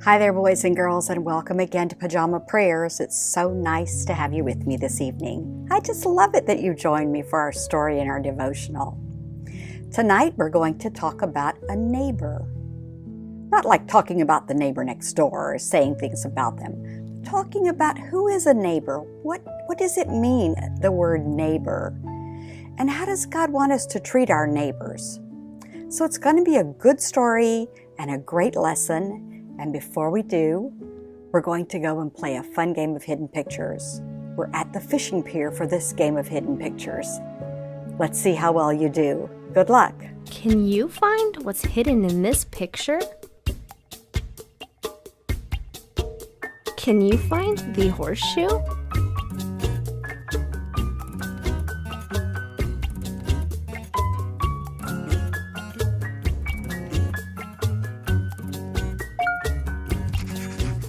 Hi there, boys and girls, and welcome again to Pajama Prayers. It's so nice to have you with me this evening. I just love it that you joined me for our story and our devotional. Tonight, we're going to talk about a neighbor. Not like talking about the neighbor next door or saying things about them. Talking about who is a neighbor. What does it mean, the word neighbor? And how does God want us to treat our neighbors? So it's going to be a good story and a great lesson. And before we do, we're going to go and play a fun game of hidden pictures. We're at the fishing pier for this game of hidden pictures. Let's see how well you do. Good luck. Can you find what's hidden in this picture? Can you find the horseshoe?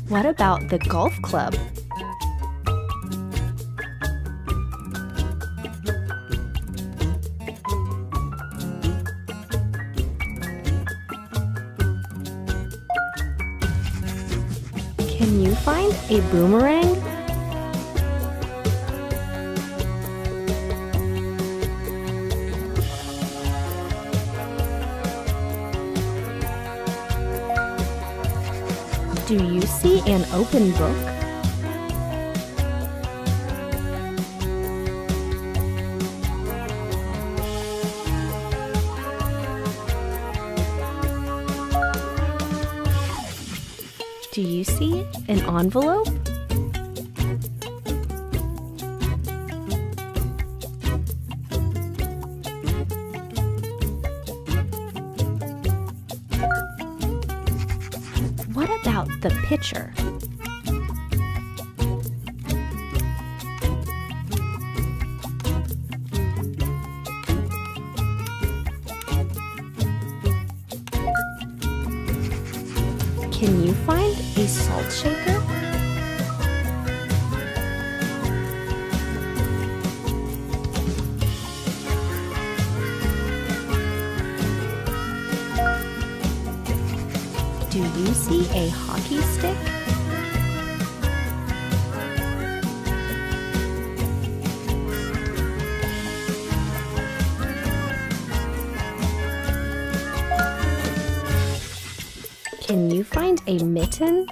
What about the golf club? Can you find a boomerang? Do you see an open book? Do you see an envelope? What about the pitcher? Can you find a salt shaker? Do you see a hockey stick? Can you find a mitten?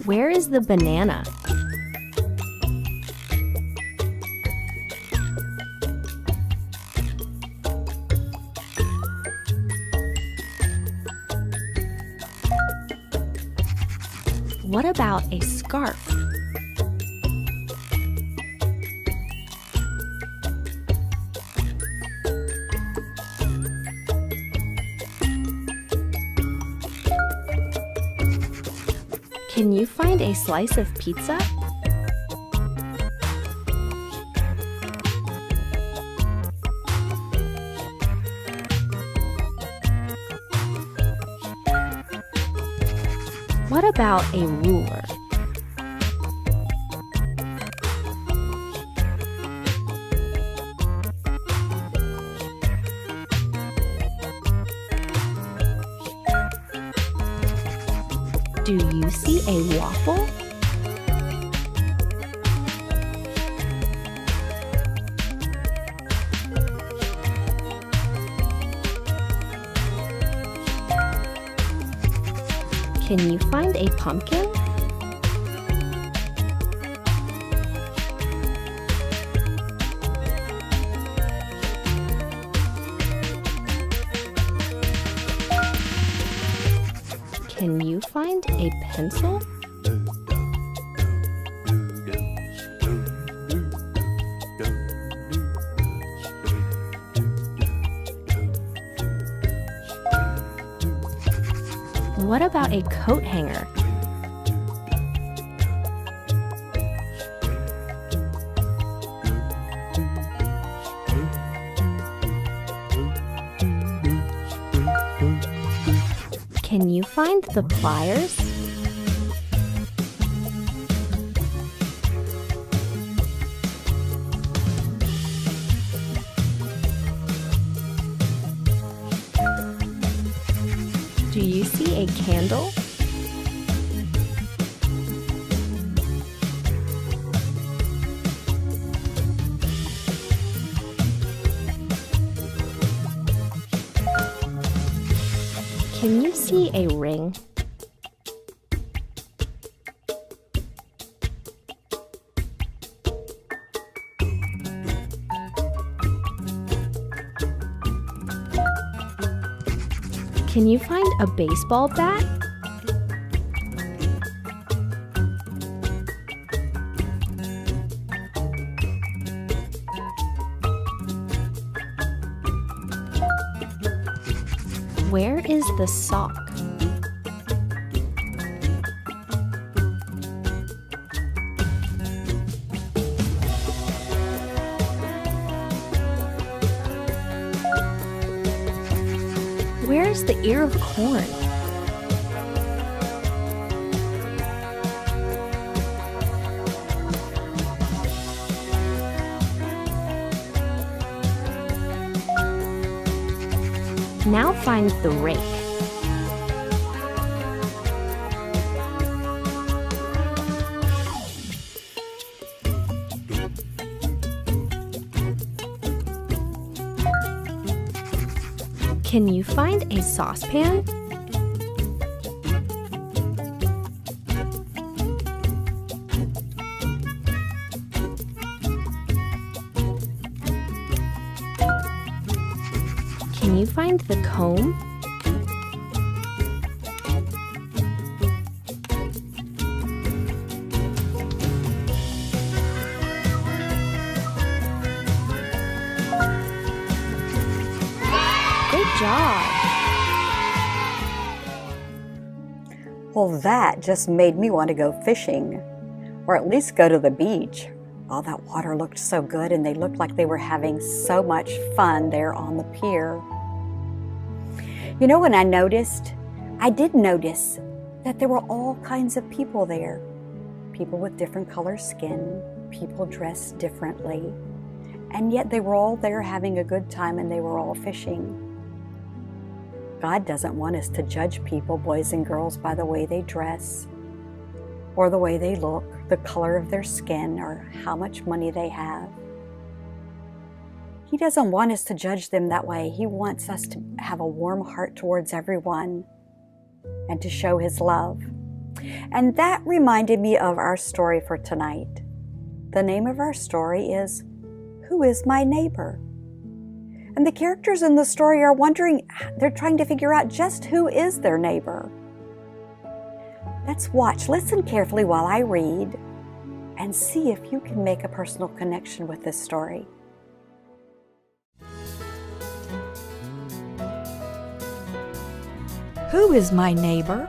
Where is the banana? What about a scarf? Can you find a slice of pizza? What about a ruler? Do you see a waffle? Can you find a pumpkin? Can find a pencil? What about a coat hanger? Can you find the pliers? Do you see a candle? Can you see a ring? Can you find a baseball bat? Where is the sock? Where's the ear of corn? Now find the rake. Can you find a saucepan? Can you find the comb? Good job! Well, that just made me want to go fishing, or at least go to the beach. All that water looked so good, and they looked like they were having so much fun there on the pier. You know, when I did notice that there were all kinds of people there. People with different color skin, people dressed differently, and yet they were all there having a good time, and they were all fishing. God doesn't want us to judge people, boys and girls, by the way they dress, or the way they look, the color of their skin, or how much money they have. He doesn't want us to judge them that way. He wants us to have a warm heart towards everyone and to show His love. And that reminded me of our story for tonight. The name of our story is, Who is My Neighbor? And the characters in the story are wondering, they're trying to figure out just who is their neighbor. Let's watch, listen carefully while I read, and see if you can make a personal connection with this story. Who is my neighbor?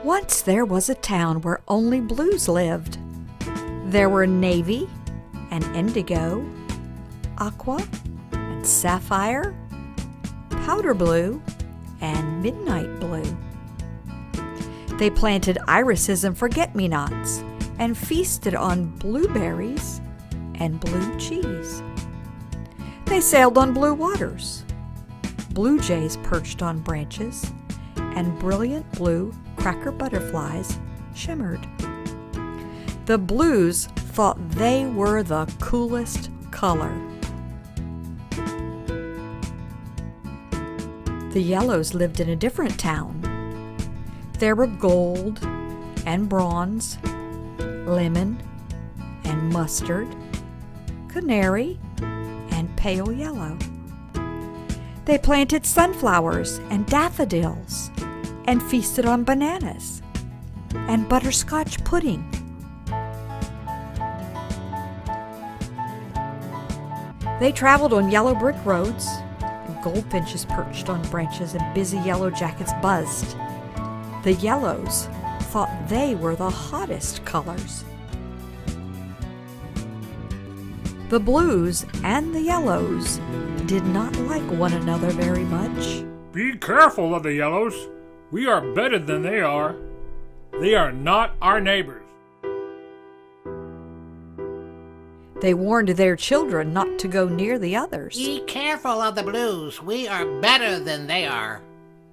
Once there was a town where only blues lived. There were navy and indigo, aqua and sapphire, powder blue and midnight blue. They planted irises and forget-me-nots and feasted on blueberries and blue cheese. They sailed on blue waters. Blue jays perched on branches, and brilliant blue cracker butterflies shimmered. The blues thought they were the coolest color. The yellows lived in a different town. There were gold and bronze, lemon and mustard, canary and pale yellow. They planted sunflowers and daffodils and feasted on bananas and butterscotch pudding. They traveled on yellow brick roads, and goldfinches perched on branches and busy yellow jackets buzzed. The yellows thought they were the hottest colors. The blues and the yellows did not like one another very much. Be careful of the yellows. We are better than they are. They are not our neighbors. They warned their children not to go near the others. Be careful of the blues. We are better than they are.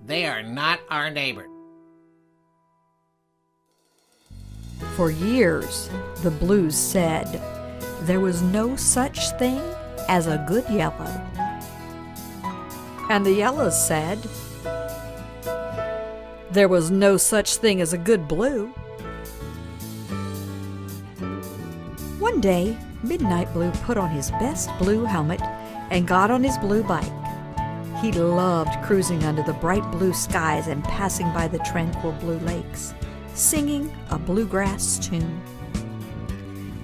They are not our neighbors. For years, the blues said there was no such thing as a good yellow. And the yellows said there was no such thing as a good blue. One day, Midnight Blue put on his best blue helmet and got on his blue bike. He loved cruising under the bright blue skies and passing by the tranquil blue lakes, singing a bluegrass tune.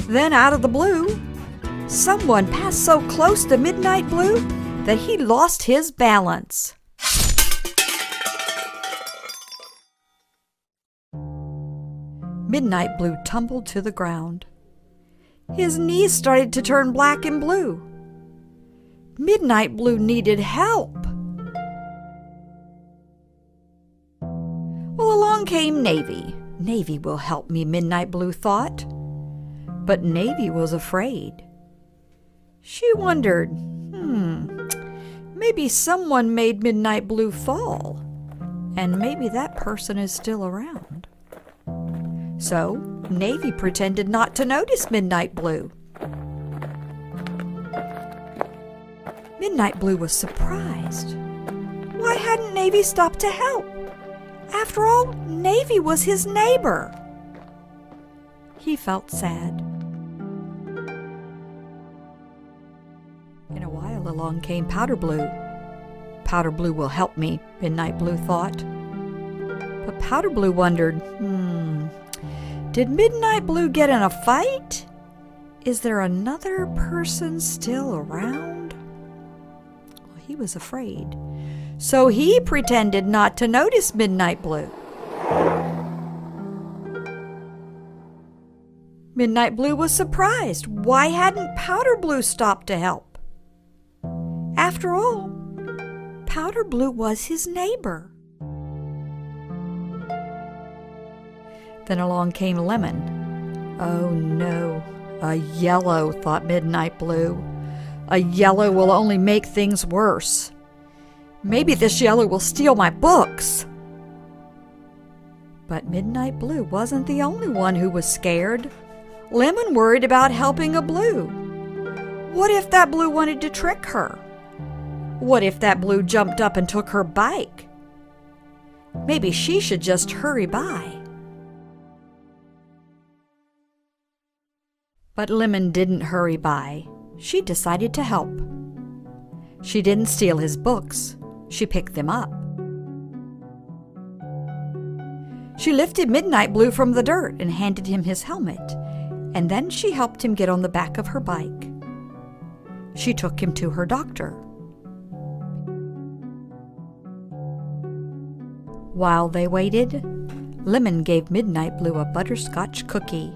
Then out of the blue, someone passed so close to Midnight Blue that he lost his balance. Midnight Blue tumbled to the ground. His knees started to turn black and blue. Midnight Blue needed help. Well, along came Navy. Navy will help me, Midnight Blue thought. But Navy was afraid. She wondered, maybe someone made Midnight Blue fall, and maybe that person is still around. So Navy pretended not to notice Midnight Blue. Midnight Blue was surprised. Why hadn't Navy stopped to help? After all, Navy was his neighbor. He felt sad. In a while along came Powder Blue. Powder Blue will help me, Midnight Blue thought. But Powder Blue wondered, did Midnight Blue get in a fight? Is there another person still around? Well, he was afraid. So he pretended not to notice Midnight Blue. Midnight Blue was surprised. Why hadn't Powder Blue stopped to help? After all, Powder Blue was his neighbor. Then along came Lemon. Oh no, a yellow, thought Midnight Blue. A yellow will only make things worse. Maybe this yellow will steal my books. But Midnight Blue wasn't the only one who was scared. Lemon worried about helping a blue. What if that blue wanted to trick her? What if that blue jumped up and took her bike? Maybe she should just hurry by. But Lemon didn't hurry by. She decided to help. She didn't steal his books. She picked them up. She lifted Midnight Blue from the dirt and handed him his helmet, and then she helped him get on the back of her bike. She took him to her doctor. While they waited, Lemon gave Midnight Blue a butterscotch cookie.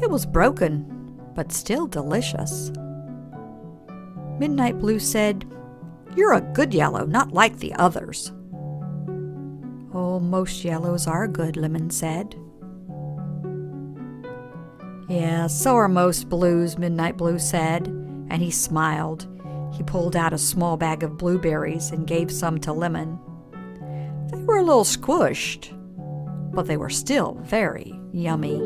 It was broken, but still delicious. Midnight Blue said, "You're a good yellow, not like the others." "Oh, most yellows are good," Lemon said. "Yeah, so are most blues," Midnight Blue said, and he smiled. He pulled out a small bag of blueberries and gave some to Lemon. They were a little squished, but they were still very yummy.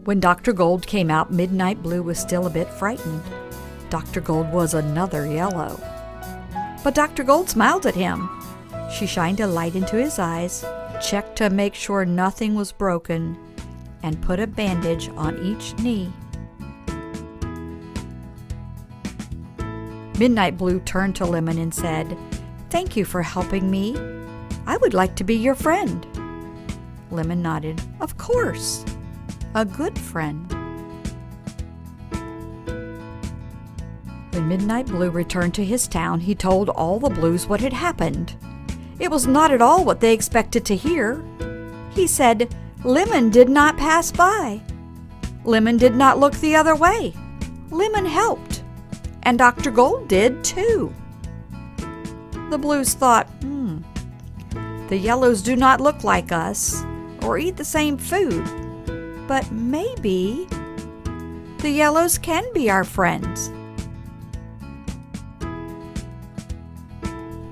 When Dr. Gold came out, Midnight Blue was still a bit frightened. Dr. Gold was another yellow. But Dr. Gold smiled at him. She shined a light into his eyes, checked to make sure nothing was broken, and put a bandage on each knee. Midnight Blue turned to Lemon and said, "Thank you for helping me. I would like to be your friend." Lemon nodded. "Of course. A good friend." When Midnight Blue returned to his town, he told all the Blues what had happened. It was not at all what they expected to hear. He said, Lemon did not pass by. Lemon did not look the other way. Lemon helped. And Dr. Gold did too. The Blues thought, the Yellows do not look like us or eat the same food, but maybe the Yellows can be our friends.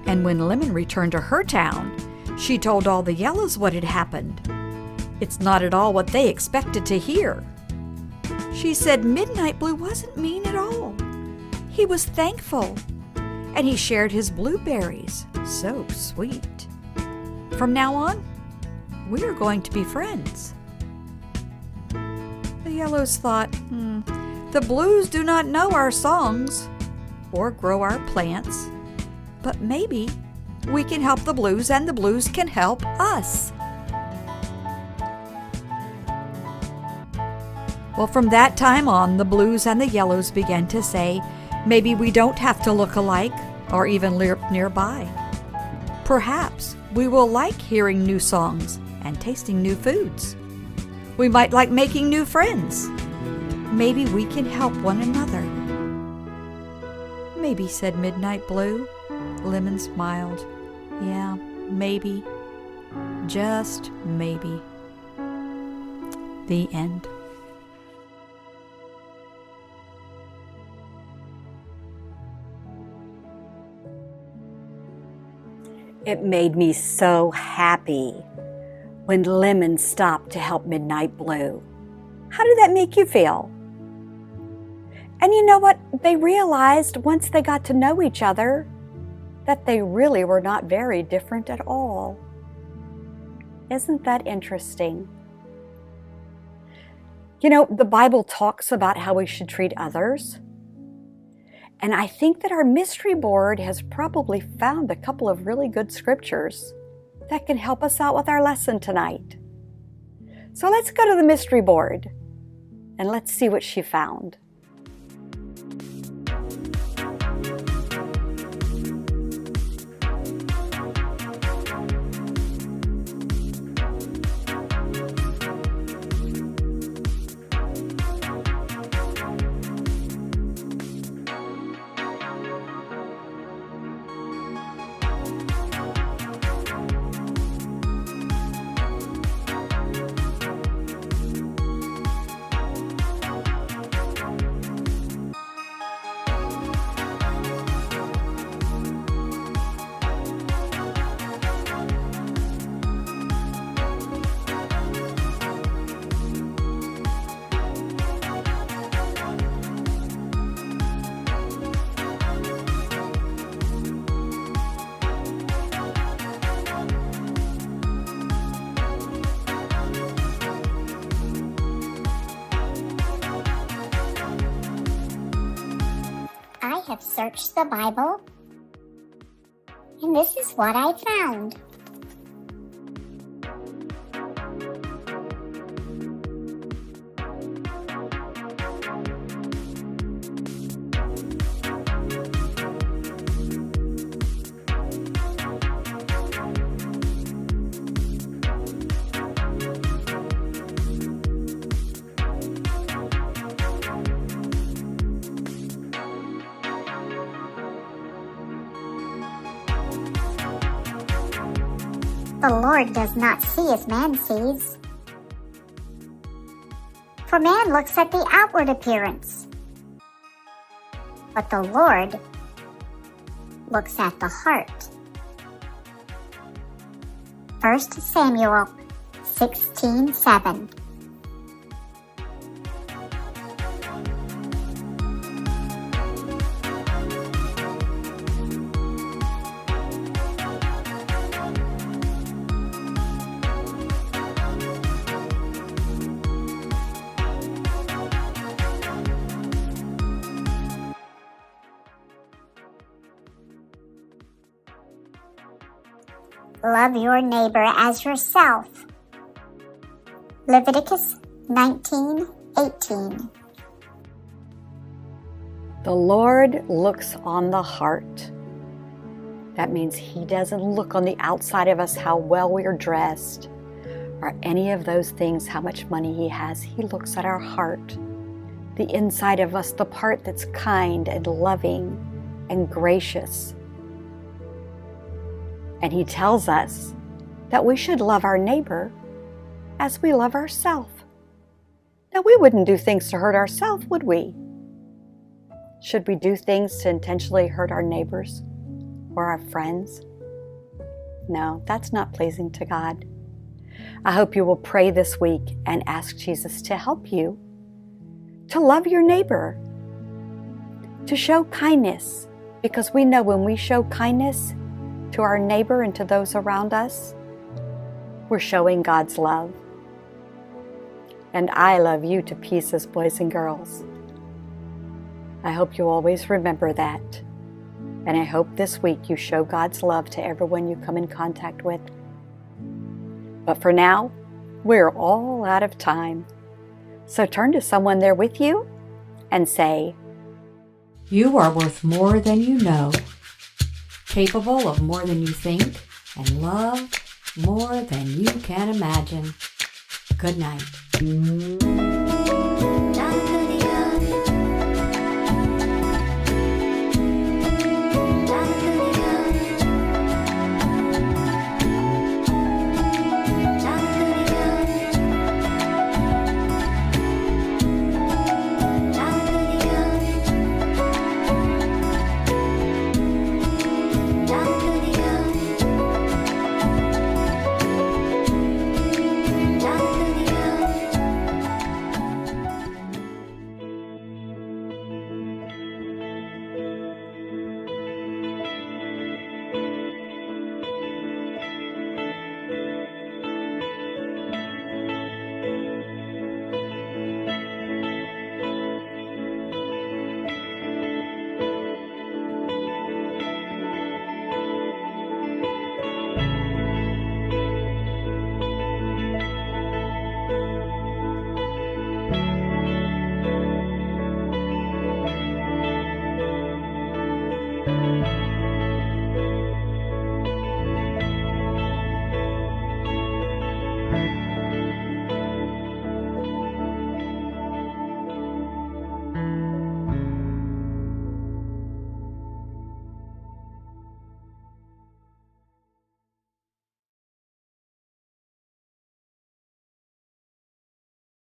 And when Lemon returned to her town, she told all the Yellows what had happened. It's not at all what they expected to hear. She said Midnight Blue wasn't mean at all. He was thankful, and he shared his blueberries. So sweet. From now on, we are going to be friends. The Yellows thought, the Blues do not know our songs or grow our plants, but maybe we can help the Blues and the Blues can help us. Well, from that time on, the Blues and the Yellows began to say, maybe we don't have to look alike or even live nearby. Perhaps we will like hearing new songs and tasting new foods. We might like making new friends. Maybe we can help one another. Maybe, said Midnight Blue. Lemon smiled. Yeah, maybe. Just maybe. The end. It made me so happy when Lemon stopped to help Midnight Blue. How did that make you feel? And you know what? They realized once they got to know each other that they really were not very different at all. Isn't that interesting? You know, the Bible talks about how we should treat others. And I think that our mystery board has probably found a couple of really good scriptures that can help us out with our lesson tonight. So let's go to the mystery board and let's see what she found. I have searched the Bible, and this is what I found. The Lord does not see as man sees. For man looks at the outward appearance, but the Lord looks at the heart. 1 Samuel 16:7. love your neighbor as yourself. Leviticus 19:18. The Lord looks on the heart. That means He doesn't look on the outside of us, how well we're dressed, or any of those things, how much money He has. He looks at our heart, the inside of us, the part that's kind and loving and gracious. And He tells us that we should love our neighbor as we love ourselves. Now, we wouldn't do things to hurt ourselves, would we? Should we do things to intentionally hurt our neighbors or our friends? No, that's not pleasing to God. I hope you will pray this week and ask Jesus to help you to love your neighbor, to show kindness, because we know when we show kindness to our neighbor and to those around us, we're showing God's love. And I love you to pieces, boys and girls. I hope you always remember that. And I hope this week you show God's love to everyone you come in contact with. But for now, we're all out of time. So turn to someone there with you and say, You are worth more than you know, capable of more than you think, and loved more than you can imagine. Good night.